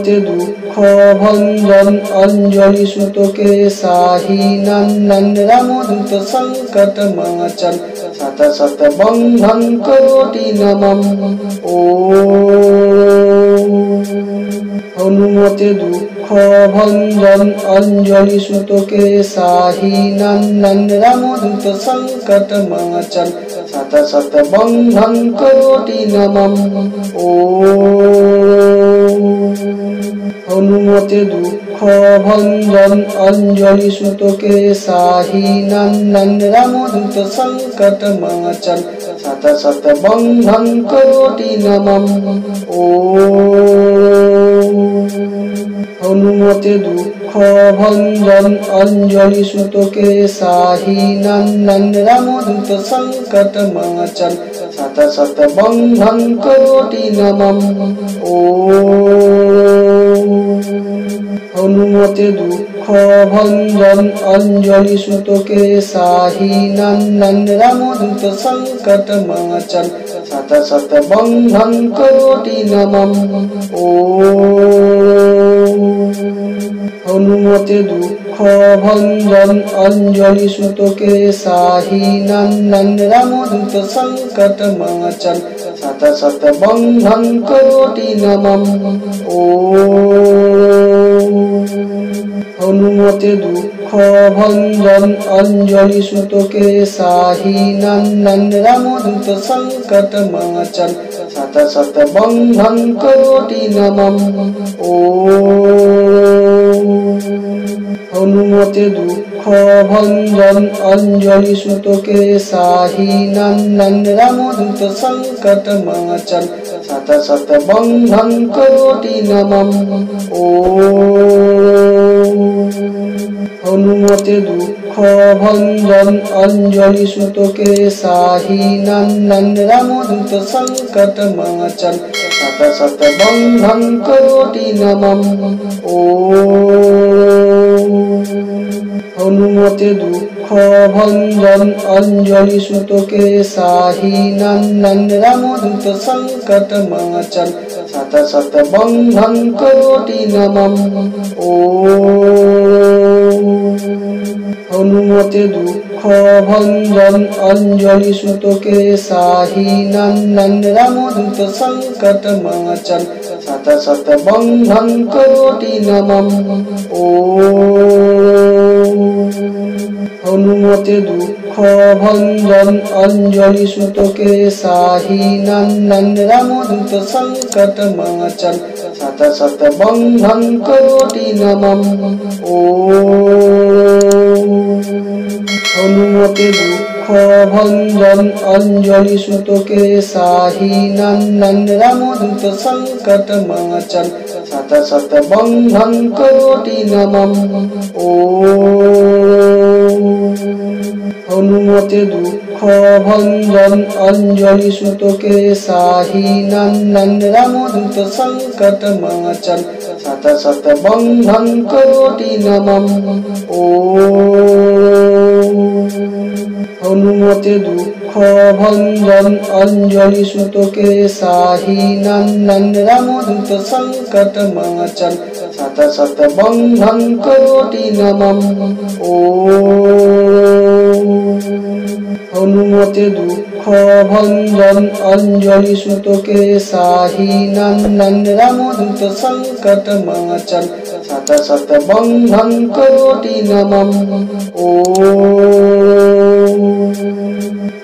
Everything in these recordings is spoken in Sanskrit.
হনুমতে দুঃখ ভঞ্জন অঞ্জলি সুতকে সাহি নন্দন রামদূত সংকট মোচন শত শত বন্ধন কোটি নমঃ ওম হনুমতে দুঃখ ভঞ্জন অঞ্জলি সুতকে সাহি নন্দন রামদূত সংকট মোচন শত শত বন্ধন কোটি নমঃ ওম হনুমতে দুঃখ ভঞ্জন অঞ্জলি সুতকে সাহি নন্দন রামদূত সংকট মোচন শত শত বন্ধন কোটি নমঃ ওম হনুমতে দুঃখ ভঞ্জন অঞ্জলি সুতকে সাহি নন্দন রামদূত সংকট মোচন শত শত বন্ধন কোটি নমঃ ওম হনুমতে দুঃখ ভঞ্জন অঞ্জলি সুতকে সাহি নন্দন রামদূত সংকট মোচন শত শত বন্ধন কোটি নমঃ ওম হনুমতে দুঃখ ভঞ্জন অঞ্জলি সুতকে সাহি নন্দন রামদূত সংকট মোচন শত শত বন্ধন কোটি নমঃ ওম হনুমতে দুঃখ ভঞ্জন অঞ্জলি সুতকে সাহি নন্দন রামদূত সংকট মোচন শত শত বন্ধন কোটি নমঃ ওম হনুমতে দুঃখ ভঞ্জন অঞ্জলি সুতকে সাহি নন্দন রামদূত সংকট মোচন শত শত বন্ধন কোটি নমঃ ওম হনুমতে দুঃখ ভঞ্জন অঞ্জলি সুতকে সাহি নন্দন রামদূত সংকট মোচন শত শত বন্ধন কোটি নমঃ ওম হনুমতে দুঃখ ভঞ্জন অঞ্জলি সুতকে সাহি নন্দন রামদূত সংকট মোচন শত শত বন্ধন কোটি নমঃ ওম হনুমতে দুঃখ ভঞ্জন অঞ্জলি সুতকে সাহি নন্দন রামদূত সংকট মোচন শত শত বন্ধন কোটি নমঃ ওম হনুমতে দুঃখ ভঞ্জন অঞ্জলি সুতকে সাহি নন্দন রামদূত সংকট মোচন শত শত বন্ধন কোটি নমঃ ওম হনুমতে দুঃখ ভঞ্জন অঞ্জলি সুতকে সাহি নন্দন রামদূত সংকট মোচন শত শত বন্ধন কোটি নমঃ ওম হনুমতে দুঃখ ভঞ্জন অঞ্জলি সুতকে সাহি নন্দন রামদূত সংকট মোচন শত শত বন্ধন কোটি নমঃ ওম হনুমতে দুঃখ ভঞ্জন অঞ্জলি সুতকে সাহি নন্দন রামদূত সংকট মোচন শত শত বন্ধন কোটি নমঃ ওম হনুমতে দুঃখ ভঞ্জন অঞ্জলি সুতকে সাহি নন্দন রামদূত সংকট মোচন শত শত বন্ধন কোটি নমঃ ওম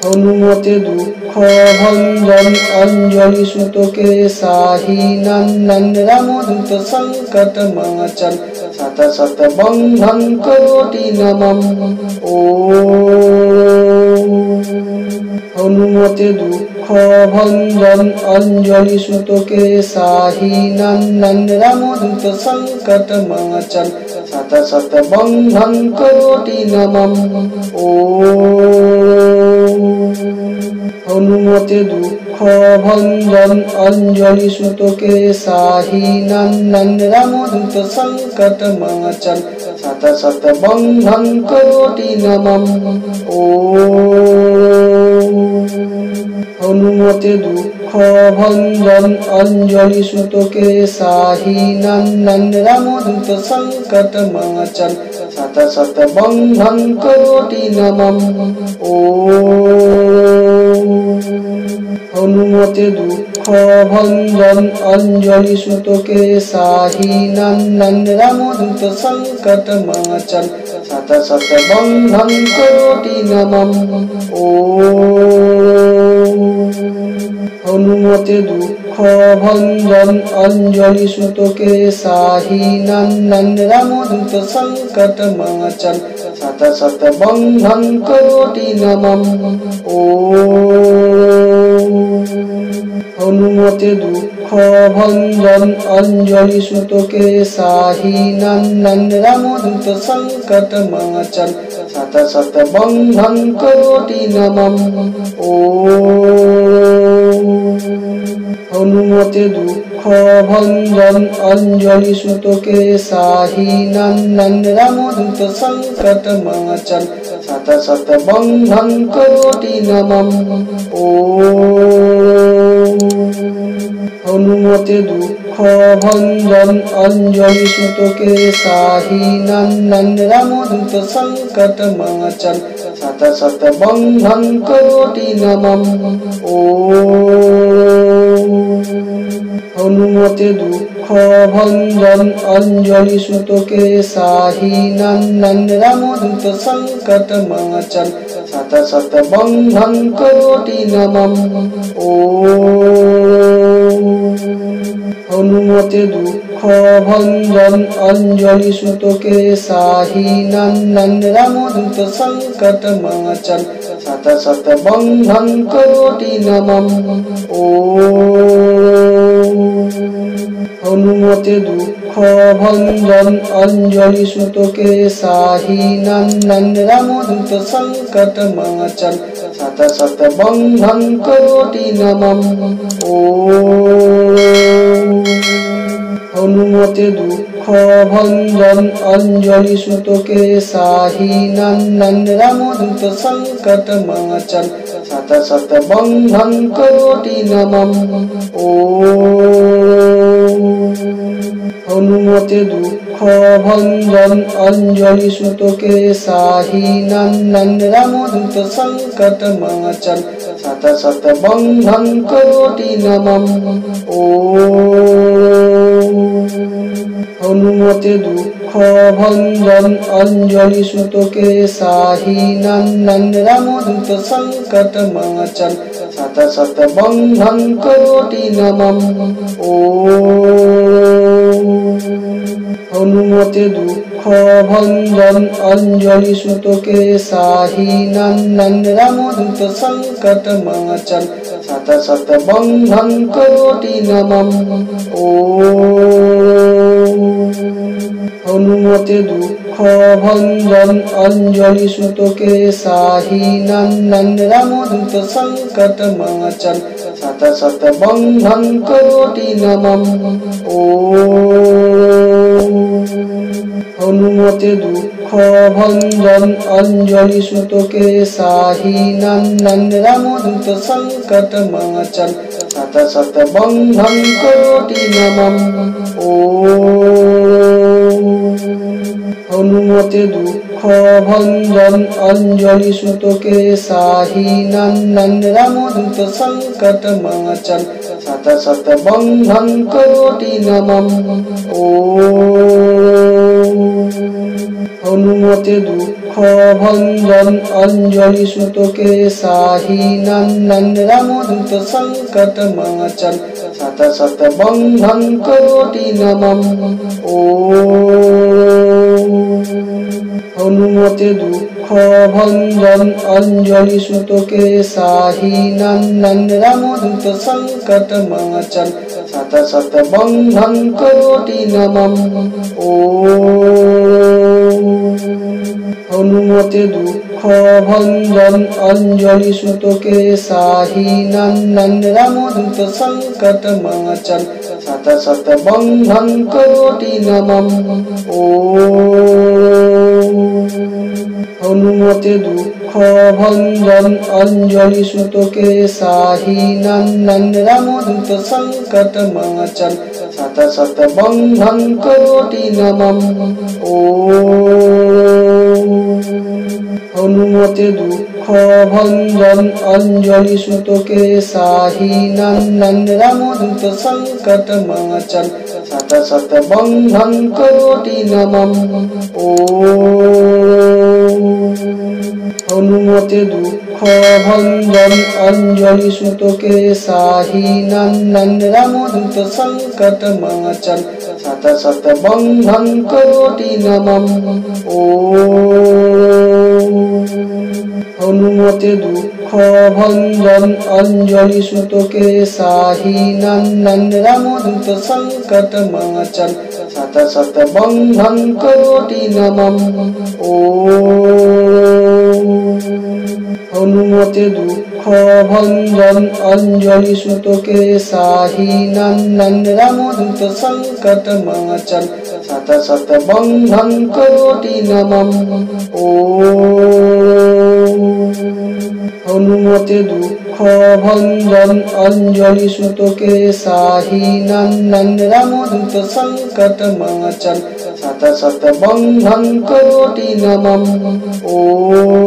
হনুমতে দুঃখ ভঞ্জন অঞ্জলি সুতকে সাহি নন্দন রামদূত সংকট মোচন শত শত বন্ধন কোটি নমঃ ওম হনুমতে দুঃখ ভঞ্জন অঞ্জলি সুতকে সাহি নন্দন রামদূত সংকট মোচন শত শত বন্ধন কোটি নমঃ ওম হনুমতে দুঃখ ভঞ্জন অঞ্জলি সুতকে সাহি নন্দন রামদূত সংকট মোচন শত শত বন্ধন কোটি নমঃ ওম হনুমতে দুঃখ ভঞ্জন অঞ্জলি সুতকে সাহি নন্দন রামদূত সংকট মোচন শত শত বন্ধন কোটি নমঃ ওম হনুমতে দুঃখ ভঞ্জন অঞ্জলি সুতকে সাহি নন্দন রামদূত সংকট মোচন শত শত বন্ধন কোটি নমঃ ওম হনুমতে দুঃখ ভঞ্জন অঞ্জলি সুতকে সাহি নন্দন রামদূত সংকট মোচন শত শত বন্ধন কোটি নমঃ ওম হনুমতে দুঃখ ভঞ্জন অঞ্জলি সুতকে সাহি নন্দন রামদূত সংকট মোচন শত শত বন্ধন কোটি নমঃ ওম হনুমতে দুঃখ ভঞ্জন অঞ্জলি সুতকে সাহি নন্দন রামদূত সংকট মোচন শত শত বন্ধন কোটি নমঃ ওম হনুমতে দুঃখ ভঞ্জন অঞ্জলি সুতকে সাহি নন্দন রামদূত সংকট মোচন শত শত বন্ধন কোটি নমঃ ওম হনুমতে দুঃখ ভঞ্জন অঞ্জলি সুতকে সাহি নন্দন রামদূত সংকট মোচন শত শত বন্ধন কোটি নমঃ ওম হনুমতে দুঃখ ভঞ্জন অঞ্জলি সুতকে সাহি নন্দন রামদূত সংকট মোচন শত শত বন্ধন কোটি নমঃ ওম হনুমতে দুঃখ ভঞ্জন অঞ্জলি সুতকে সাহি নন্দন রামদূত সংকট মোচন শত শত বন্ধন কোটি নমঃ ওম হনুমতে দুঃখ ভঞ্জন অঞ্জলি সুতকে সাহি নন্দন রামদূত সংকট মোচন শত শত বন্ধন কোটি নমঃ ওম হনুমতে দুঃখ ভঞ্জন অঞ্জলি সুতকে সাহি নন্দন রামদূত সংকট মোচন শত শত বন্ধন কোটি নমঃ ওম হনুমতে দুঃখ ভঞ্জন অঞ্জলি সুতকে সাহি নন্দন রামদূত সংকট মোচন শত শত বন্ধন কোটি নমঃ ওম হনুমতে দুঃখ ভঞ্জন অঞ্জলি সুতকে সাহি নন্দন রামদূত সংকট মোচন শত শত বন্ধন কোটি নমঃ ওম হনুমতে দুঃখ ভঞ্জন অঞ্জলি সুতকে সাহি নন্দন রামদূত সংকট মোচন শত শত বন্ধন কোটি নমঃ ওম হনুমতে দুঃখ ভঞ্জন অঞ্জলি সুতকে সাহি নন্দন রামদূত সংকট মোচন শত শত বন্ধন কোটি নমঃ ওম হনুমতে দুঃখ ভঞ্জন অঞ্জলি সুতকে সাহি নন্দন রামদূত সংকট মোচন শত শত বন্ধন কোটি নমঃ ওম হনুমতে দুঃখ ভঞ্জন অঞ্জলি সুতকে সাহি নন্দন রামদূত সংকট মোচন শত শত বন্ধন কোটি নমঃ ওম হনুমতে দুঃখ ভঞ্জন অঞ্জলি সুতকে সাহি নন্দন রামদূত সংকট মোচন শত শত বন্ধন কোটি নমঃ ওম হনুমতে দুঃখ ভঞ্জন অঞ্জলি সুতকে সাহি নন্দন রামদূত সংকট মোচন শত শত বন্ধন কোটি নমঃ ওম হনুমতে দুঃখ ভঞ্জন অঞ্জলি সুতকে সাহি নন্দন রামদূত সংকট মোচন শত শত বন্ধন কোটি নমঃ ওম। হনুমতে দুঃখ ভঞ্জন অঞ্জলি সুতকে সাহি নন্দন রামদূত সংকট মোচন শত শত বন্ধন কোটি নমঃ ওম। হনুমতে দুঃখ ভঞ্জন অঞ্জলি সুতকে সাহি নন্দন রামদূত সংকট মোচন শত শত বন্ধন কোটি নমঃ ওম। হনুমতে দুঃখ ভঞ্জন অঞ্জলি সুতকে সাহি নন্দন রামদূত সংকট মোচন শত শত বন্ধন কোটি নমঃ ওম। হনুমতে দুঃখ ভঞ্জন অঞ্জলি সুতকে সাহি নন্দন রামদূত সংকট মোচন শত শত বন্ধন কোটি নমঃ ওম। হনুমতে দুঃখ ভঞ্জন অঞ্জলি সুতকে সাহি নন্দন রামদূত সংকট মোচন শত শত বন্ধন কোটি নমঃ ওম।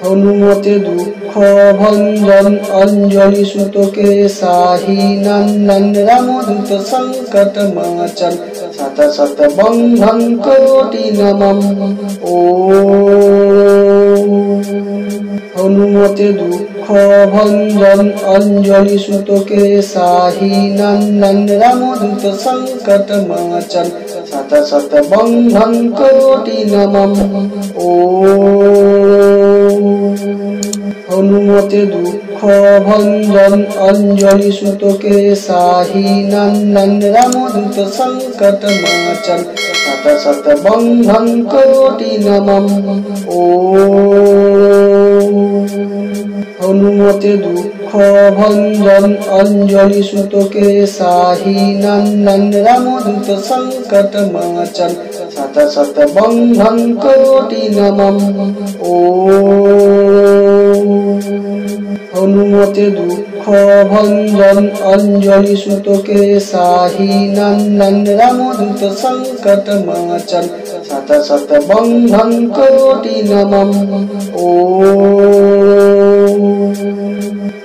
হনুমতে দুঃখ ভঞ্জন অঞ্জলি সুতকে সাহি নন্দন রামদূত সংকট মোচন শত শত বন্ধন কোটি নমঃ ওম। হনুমতে দুঃখ ভঞ্জন অঞ্জলি সুতকে সাহি নন্দন রামদূত সংকট মোচন শত শত বন্ধন কোটি নমঃ ওম। হনুমতে দুঃখ ভঞ্জন অঞ্জলি সুতকে সাহি নন্দন রামদূত সংকট মোচন শত শত বন্ধন কোটি নমঃ ওম। হনুমতে দুঃখ ভঞ্জন অঞ্জলি সুতকে সাহি নন্দন রামদূত সংকট মোচন শত শত বন্ধন কোটি নমঃ ওম। হনুমতে দুঃখ ভঞ্জন অঞ্জলি সুতকে সাহি নন্দন রামদূত সংকট মোচন শত শত বন্ধন কোটি নমঃ ওম।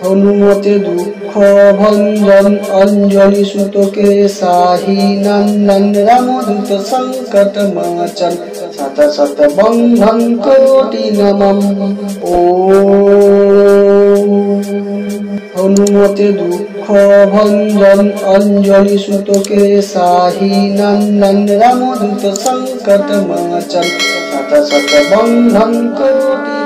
হনুমতে দুঃখ ভঞ্জন অঞ্জলি সুতকে সাহি নন্দন রামদূত সংকট মোচন শত শত বন্ধন কোটি নমঃ ওম। হনুমতে দুঃখ ভঞ্জন অঞ্জলি সুতকে সাহি নন্দন রামদূত সংকট মোচন শত শত বন্ধন কোটি